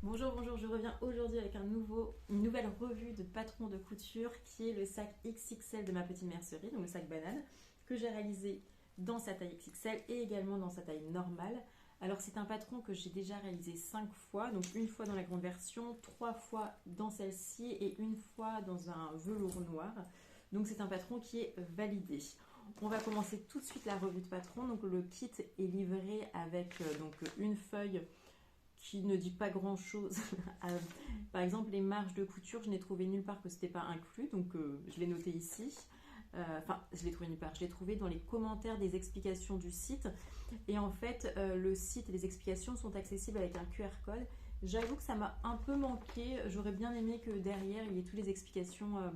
Bonjour, bonjour, je reviens aujourd'hui avec une nouvelle revue de patron de couture qui est le sac XXL de ma petite mercerie, donc le sac banane, que j'ai réalisé dans sa taille XXL et également dans sa taille normale. Alors c'est un patron que j'ai déjà réalisé 5 fois, donc une fois dans la grande version, 3 fois dans celle-ci et une fois dans un velours noir. Donc c'est un patron qui est validé. On va commencer tout de suite la revue de patron. Donc le kit est livré avec donc une feuille qui ne dit pas grand chose. Par exemple, les marges de couture, je n'ai trouvé nulle part que ce n'était pas inclus, donc je l'ai noté ici. Enfin, je l'ai trouvé nulle part, je l'ai trouvé dans les commentaires des explications du site. Et en fait, le site et les explications sont accessibles avec un QR code. J'avoue que ça m'a un peu manqué. J'aurais bien aimé que derrière, il y ait toutes les explications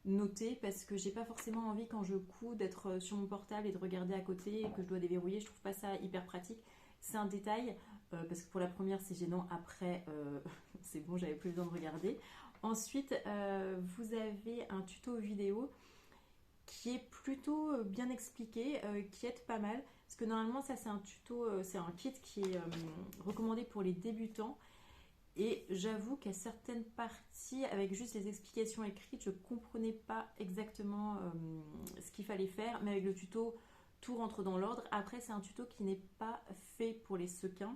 notées parce que j'ai pas forcément envie quand je couds d'être sur mon portable et de regarder à côté et que je dois déverrouiller. Je trouve pas ça hyper pratique. C'est un détail parce que pour la première c'est gênant, après c'est bon, j'avais plus besoin de regarder. Ensuite, vous avez un tuto vidéo qui est plutôt bien expliqué, qui aide pas mal. Parce que normalement, ça c'est un tuto, c'est un kit qui est recommandé pour les débutants. Et j'avoue qu'à certaines parties, avec juste les explications écrites, je ne comprenais pas exactement ce qu'il fallait faire. Mais avec le tuto, tout rentre dans l'ordre. Après, c'est un tuto qui n'est pas fait pour les sequins.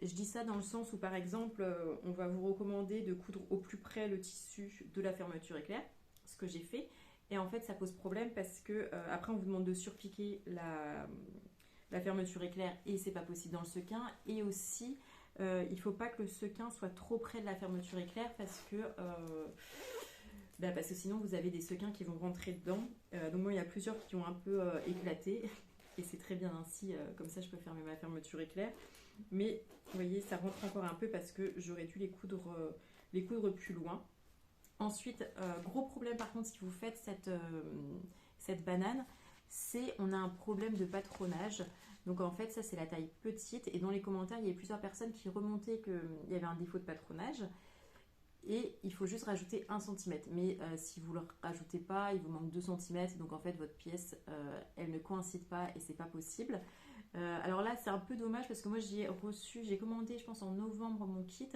Je dis ça dans le sens où, par exemple, on va vous recommander de coudre au plus près le tissu de la fermeture éclair, ce que j'ai fait. Et en fait, ça pose problème parce que après, on vous demande de surpiquer la fermeture éclair et c'est pas possible dans le sequin. Et aussi, il faut pas que le sequin soit trop près de la fermeture éclair parce que sinon, vous avez des sequins qui vont rentrer dedans. Donc moi, il y a plusieurs qui ont un peu éclaté. Et c'est très bien ainsi, comme ça je peux fermer ma fermeture éclair. Mais vous voyez, ça rentre encore un peu parce que j'aurais dû les coudre plus loin. Ensuite, gros problème par contre si vous faites cette banane, c'est on a un problème de patronage. Donc en fait ça c'est la taille petite et dans les commentaires il y a plusieurs personnes qui remontaient qu'il y avait un défaut de patronage et il faut juste rajouter 1 cm. Mais si vous ne le rajoutez pas, il vous manque 2 cm, donc en fait votre pièce elle ne coïncide pas et c'est pas possible. Alors là c'est un peu dommage parce que moi j'ai commandé je pense en novembre mon kit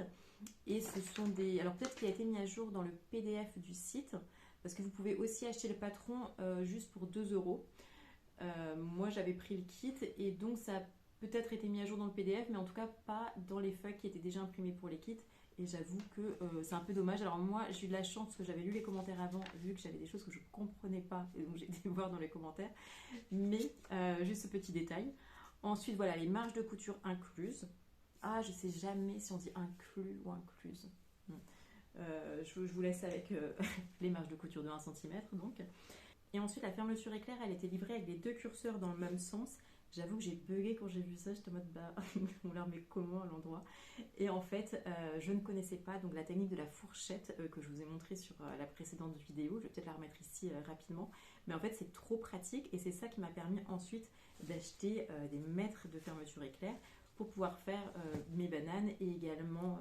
et ce sont des... Alors peut-être qu'il a été mis à jour dans le PDF du site parce que vous pouvez aussi acheter le patron juste pour 2 euros. Moi j'avais pris le kit et donc ça a peut-être été mis à jour dans le PDF mais en tout cas pas dans les feuilles qui étaient déjà imprimées pour les kits. Et j'avoue que c'est un peu dommage. Alors moi j'ai eu de la chance parce que j'avais lu les commentaires avant, vu que j'avais des choses que je ne comprenais pas et donc j'ai été voir dans les commentaires. Mais juste ce petit détail. Ensuite voilà, les marges de couture incluses. Ah, je sais jamais si on dit inclus ou incluse. Je vous laisse avec les marges de couture de 1 cm donc. Et ensuite la fermeture éclair, elle était livrée avec les 2 curseurs dans le même sens. J'avoue que j'ai bugué quand j'ai vu ça, j'étais en mode bah on la remet comment à l'endroit. Et en fait je ne connaissais pas donc la technique de la fourchette que je vous ai montré sur la précédente vidéo. Je vais peut-être la remettre ici rapidement. Mais en fait c'est trop pratique et c'est ça qui m'a permis ensuite d'acheter des mètres de fermeture éclair pour pouvoir faire mes bananes et également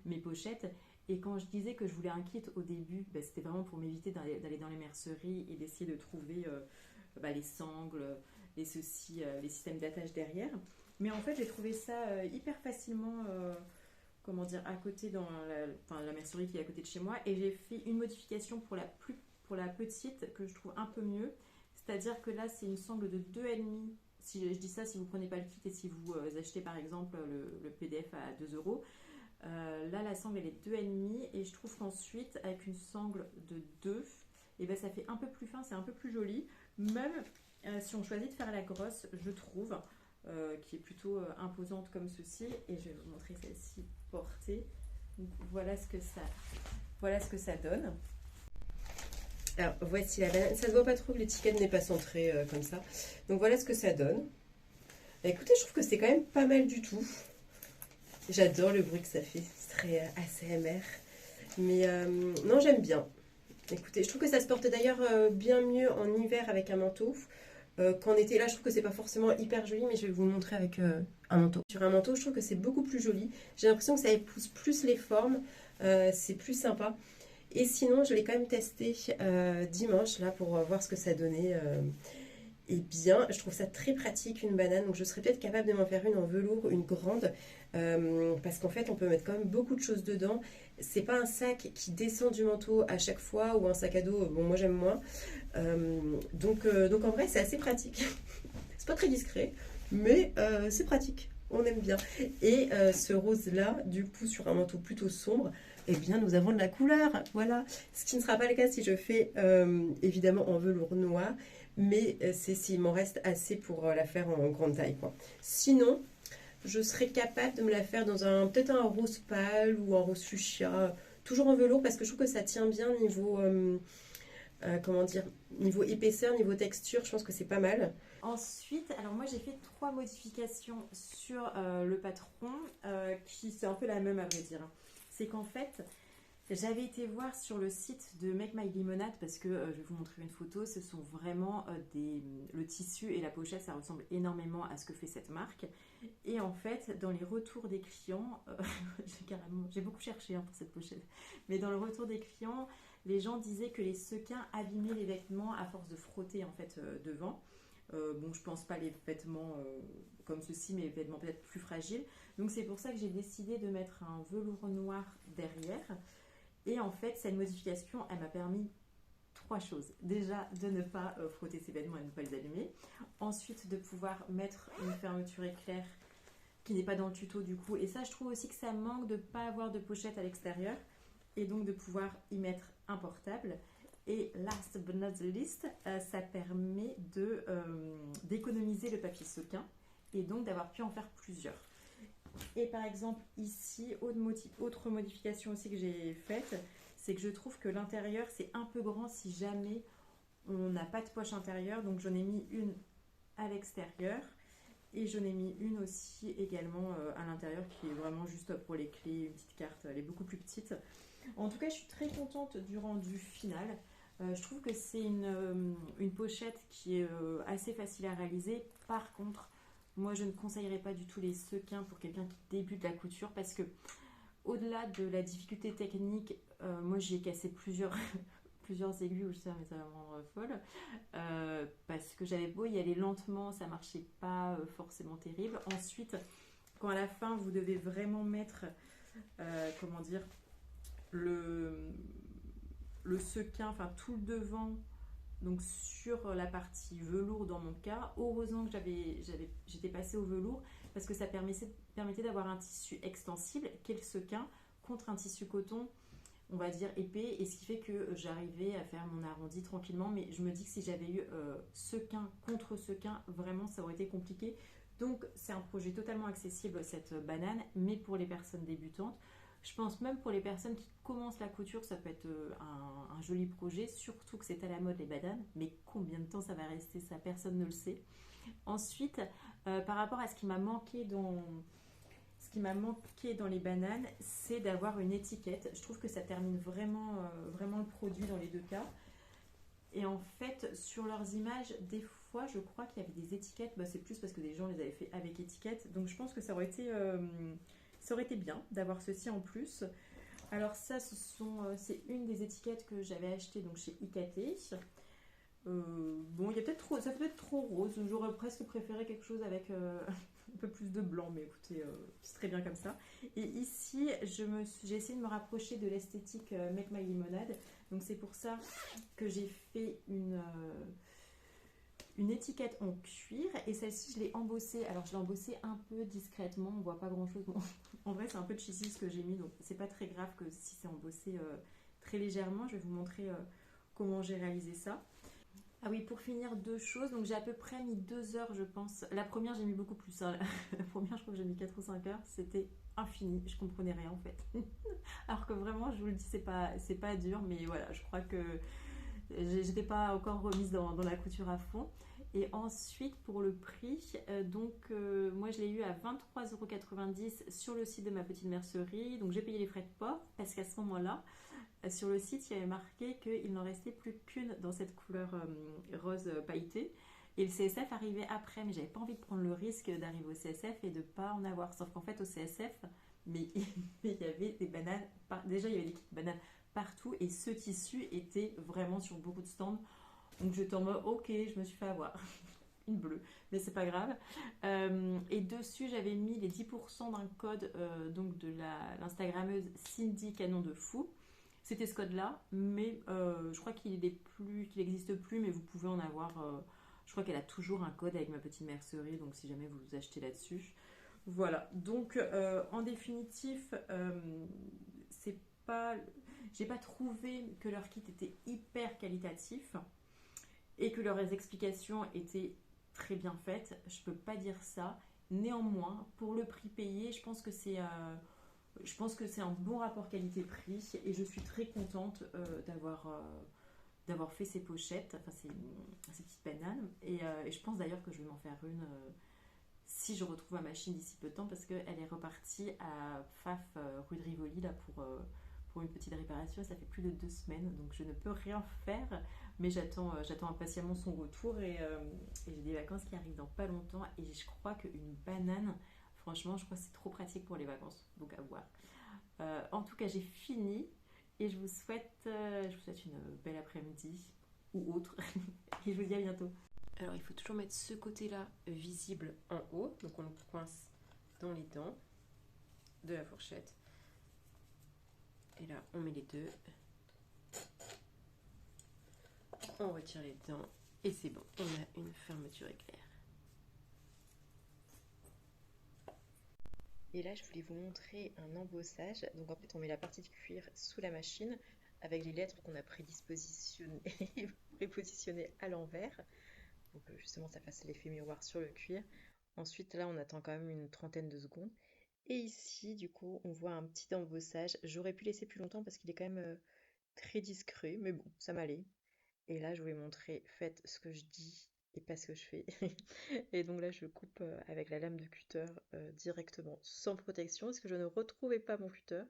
mes pochettes. Et quand je disais que je voulais un kit au début, bah, c'était vraiment pour m'éviter d'aller dans les merceries et d'essayer de trouver les sangles, les ceci, les systèmes d'attache derrière. Mais en fait, j'ai trouvé ça hyper facilement, comment dire, à côté dans la mercerie qui est à côté de chez moi. Et j'ai fait une modification pour la petite que je trouve un peu mieux. C'est-à-dire que là, c'est une sangle de 2,5. Si je dis ça, si vous ne prenez pas le kit et si vous achetez par exemple le PDF à 2 euros, là la sangle elle est 2,5 et je trouve qu'ensuite avec une sangle de 2, et ben, ça fait un peu plus fin, c'est un peu plus joli. Même si on choisit de faire la grosse, je trouve, qui est plutôt imposante comme ceci. Et je vais vous montrer celle-ci portée. Donc, voilà ce que ça donne. Alors voici la banane, ça se voit pas trop que l'étiquette n'est pas centrée comme ça. Donc voilà ce que ça donne. Bah, écoutez, je trouve que c'est quand même pas mal du tout. J'adore le bruit que ça fait, c'est très ASMR. Mais non, j'aime bien. Écoutez, je trouve que ça se porte d'ailleurs bien mieux en hiver avec un manteau qu'en été. Là, je trouve que c'est pas forcément hyper joli, mais je vais vous le montrer avec un manteau. Sur un manteau, je trouve que c'est beaucoup plus joli. J'ai l'impression que ça épouse plus les formes, c'est plus sympa. Et sinon, je l'ai quand même testé dimanche là pour voir ce que ça donnait. Eh bien, je trouve ça très pratique une banane, donc je serais peut-être capable de m'en faire une en velours, une grande, parce qu'en fait on peut mettre quand même beaucoup de choses dedans. C'est pas un sac qui descend du manteau à chaque fois ou un sac à dos, bon moi j'aime moins. Donc en vrai c'est assez pratique. C'est pas très discret, mais c'est pratique. On aime bien. Et ce rose-là, du coup, sur un manteau plutôt sombre, eh bien, nous avons de la couleur. Voilà. Ce qui ne sera pas le cas si je fais évidemment en velours noir, mais c'est s'il m'en reste assez pour la faire en grande taille, quoi. Sinon, je serais capable de me la faire dans peut-être un rose pâle ou un rose fuchsia, toujours en velours, parce que je trouve que ça tient bien niveau, comment dire, niveau épaisseur, niveau texture. Je pense que c'est pas mal. Ensuite, alors moi j'ai fait 3 modifications sur le patron qui c'est un peu la même à vrai dire. C'est qu'en fait, j'avais été voir sur le site de Make My Lemonade parce que je vais vous montrer une photo. Ce sont vraiment le tissu et la pochette, ça ressemble énormément à ce que fait cette marque. Et en fait, dans les retours des clients, j'ai beaucoup cherché pour cette pochette, mais dans le retour des clients, les gens disaient que les sequins abîmaient les vêtements à force de frotter en fait devant. Bon, je pense pas les vêtements comme ceci, mais les vêtements peut-être plus fragiles. Donc c'est pour ça que j'ai décidé de mettre un velours noir derrière. Et en fait, cette modification, elle m'a permis 3 choses. Déjà, de ne pas frotter ses vêtements et de ne pas les allumer. Ensuite, de pouvoir mettre une fermeture éclair qui n'est pas dans le tuto du coup. Et ça, je trouve aussi que ça manque de ne pas avoir de pochette à l'extérieur. Et donc de pouvoir y mettre un portable. Et last but not the least, ça permet d'économiser le papier sequin et donc d'avoir pu en faire plusieurs. Et par exemple ici, autre modification aussi que j'ai faite, c'est que je trouve que l'intérieur c'est un peu grand si jamais on n'a pas de poche intérieure. Donc j'en ai mis une à l'extérieur et j'en ai mis une aussi également à l'intérieur qui est vraiment juste pour les clés, une petite carte, elle est beaucoup plus petite. En tout cas, je suis très contente du rendu final. Je trouve que c'est une pochette qui est assez facile à réaliser. Par contre, moi je ne conseillerais pas du tout les sequins pour quelqu'un qui débute la couture parce que au-delà de la difficulté technique, moi j'ai cassé plusieurs aiguilles où je disais mais ça va me rendre folle parce que j'avais beau y aller lentement, ça marchait pas forcément terrible. Ensuite, quand à la fin vous devez vraiment mettre comment dire le sequin, enfin tout le devant, donc sur la partie velours dans mon cas. Heureusement que j'étais passée au velours parce que ça permettait d'avoir un tissu extensible qu'est le sequin contre un tissu coton, on va dire épais, et ce qui fait que j'arrivais à faire mon arrondi tranquillement. Mais je me dis que si j'avais eu sequin contre sequin, vraiment ça aurait été compliqué. Donc c'est un projet totalement accessible cette banane, mais pour les personnes débutantes. Je pense même pour les personnes qui commencent la couture, ça peut être un joli projet, surtout que c'est à la mode les bananes, mais combien de temps ça va rester, ça personne ne le sait. Ensuite, par rapport à ce qui m'a manqué dans les bananes, c'est d'avoir une étiquette. Je trouve que ça termine vraiment le produit dans les deux cas. Et en fait, sur leurs images, des fois, je crois qu'il y avait des étiquettes. Bah, c'est plus parce que des gens les avaient fait avec étiquette. Donc je pense que ça aurait été bien d'avoir ceci en plus. Alors ça, c'est une des étiquettes que j'avais achetées donc chez IKT. Bon, il y a ça peut être trop rose. J'aurais presque préféré quelque chose avec un peu plus de blanc, mais écoutez, c'est très bien comme ça. Et ici, j'ai essayé de me rapprocher de l'esthétique Make My Lemonade. Donc c'est pour ça que j'ai fait une étiquette en cuir, et celle-ci je l'ai embossée. Alors je l'ai embossée un peu discrètement, on voit pas grand chose. Bon, en vrai c'est un peu de cheesy ce que j'ai mis, donc c'est pas très grave que si c'est embossé très légèrement. Je vais vous montrer comment j'ai réalisé ça. Ah oui, pour finir, 2 choses. Donc j'ai à peu près mis 2 heures, je pense. La première, j'ai mis beaucoup plus. Hein. La première, je crois que j'ai mis 4 ou 5 heures. C'était infini. Je comprenais rien en fait. Alors que vraiment, je vous le dis, c'est pas dur. Mais voilà, je crois que j'étais pas encore remise dans la couture à fond. Et ensuite, pour le prix, moi je l'ai eu à 23,90 € sur le site de ma petite mercerie. Donc j'ai payé les frais de port parce qu'à ce moment-là, sur le site, il y avait marqué qu'il n'en restait plus qu'une dans cette couleur rose pailletée. Et le CSF arrivait après, mais j'avais pas envie de prendre le risque d'arriver au CSF et de pas en avoir. Sauf qu'en fait, au CSF, mais il y avait des bananes. Déjà, il y avait des kits bananes partout et ce tissu était vraiment sur beaucoup de stands. Donc j'étais en mode ok, je me suis fait avoir. Une bleue, mais c'est pas grave. Et dessus, j'avais mis les 10% d'un code donc de l'Instagrammeuse Cindy Canon de Fou. C'était ce code-là, mais je crois qu'il n'existe plus, mais vous pouvez en avoir. Je crois qu'elle a toujours un code avec ma petite mercerie, donc si jamais vous achetez là-dessus. Voilà, donc en définitif, c'est pas. J'ai pas trouvé que leur kit était hyper qualitatif et que leurs explications étaient très bien faites. Je peux pas dire ça. Néanmoins, pour le prix payé, je pense que c'est un bon rapport qualité-prix et je suis très contente d'avoir fait ces pochettes, enfin ces petites bananes. Et je pense d'ailleurs que je vais m'en faire une si je retrouve ma machine d'ici peu de temps parce qu'elle est repartie à Faf rue de Rivoli là pour une petite réparation et ça fait plus de 2 semaines donc je ne peux rien faire mais j'attends impatiemment son retour et j'ai des vacances qui arrivent dans pas longtemps et je crois qu'une banane franchement je crois que c'est trop pratique pour les vacances donc à voir. En tout cas j'ai fini et je vous souhaite une belle après-midi ou autre et je vous dis à bientôt. Alors il faut toujours mettre ce côté-là visible en haut, donc on le coince dans les dents de la fourchette. Et là on met les deux, on retire les dents et c'est bon, on a une fermeture éclair. Et là je voulais vous montrer un embossage, donc en fait on met la partie de cuir sous la machine avec les lettres qu'on a prépositionnées à l'envers. Donc justement ça fasse l'effet miroir sur le cuir. Ensuite là on attend quand même une trentaine de secondes. Et ici du coup on voit un petit embossage. J'aurais pu laisser plus longtemps parce qu'il est quand même très discret, mais bon ça m'allait. Et là je vais montrer faites ce que je dis et pas ce que je fais. Et donc là je coupe avec la lame de cutter directement sans protection parce que je ne retrouvais pas mon cutter.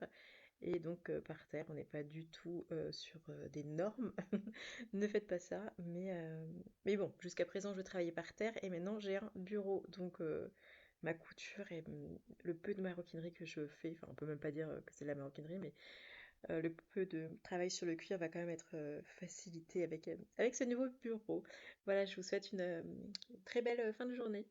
Et donc par terre, on n'est pas du tout sur des normes. Ne faites pas ça. Mais bon, jusqu'à présent, je travaillais par terre et maintenant j'ai un bureau. Donc ma couture et le peu de maroquinerie que je fais, enfin on peut même pas dire que c'est de la maroquinerie, mais le peu de travail sur le cuir va quand même être facilité avec ce nouveau bureau. Voilà, je vous souhaite une très belle fin de journée.